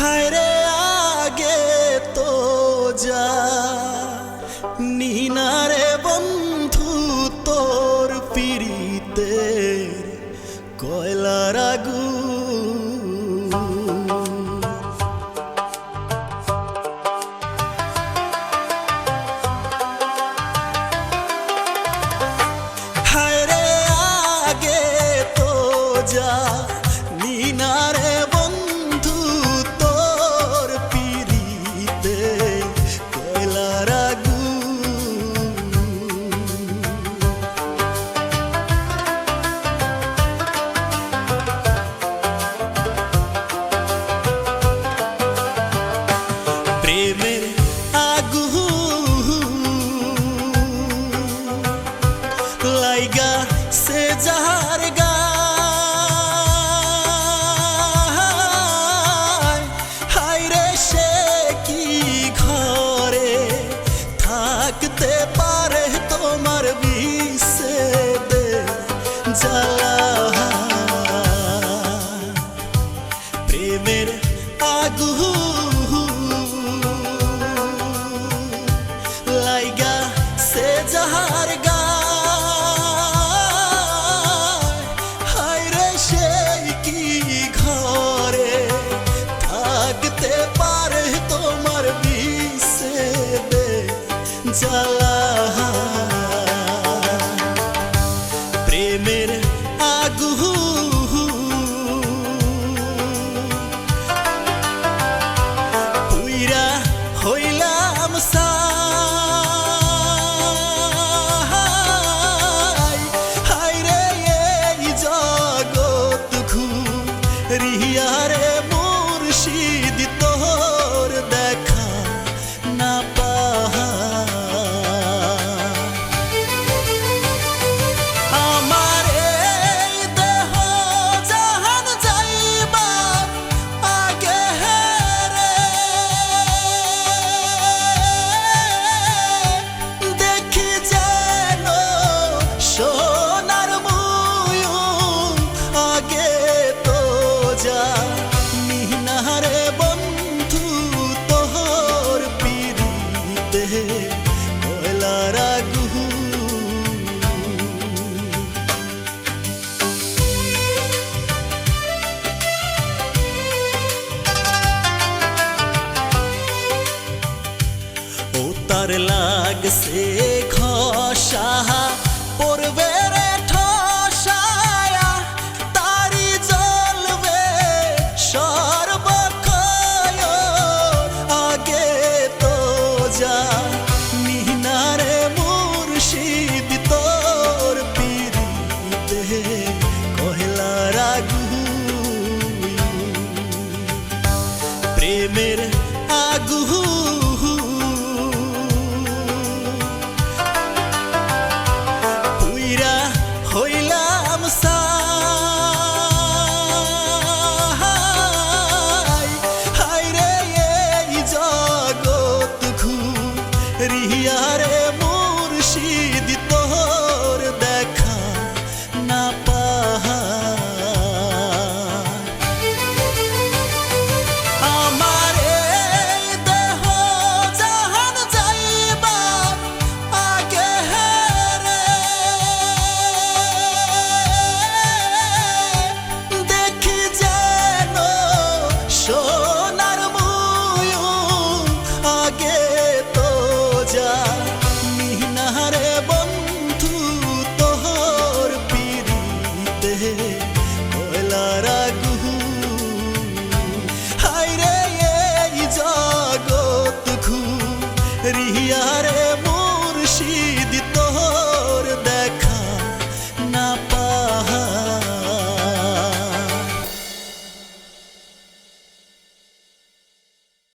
हाय रे आगे तो जा नीना रे बंधु तोर पीड़ितेर कयलार आगुन हाय रे आगे तो जा नीना रे प्रेमेर आगुन लाइगा से जाहार गाय हाय रे से की घरे थाकते पारे तोमार विषेदे জ্বালা प्रेमेर आगुन लाइगा से जाहार गाय हाय रे সেই কি ঘরে থাকতে পারে তোমার বিষেদে জ্বালা প্রেমের আগুন পুইরা হইলাম রিয়ারে মুর্শিদ তোর দেখা না পায় আমার এই দেহ জাহান যাইবার আগে রে দেখি যেন সোনার মুয়ুন আগে नीनारे बंधु तोहर पीड़िते कयलार आगुन ओ तार लागसे घषा पड़बे रे ठसाया तारी জ্বলবে সর্বক্ষয় আগে তো যা নীনারে মুর্শিদ তোর পীড়িতে কয়লার আগুন প্রেমের আগুন পুইরা হইলাম রিয়ারে মুর্শিদ তোর দেখা না পায় আমার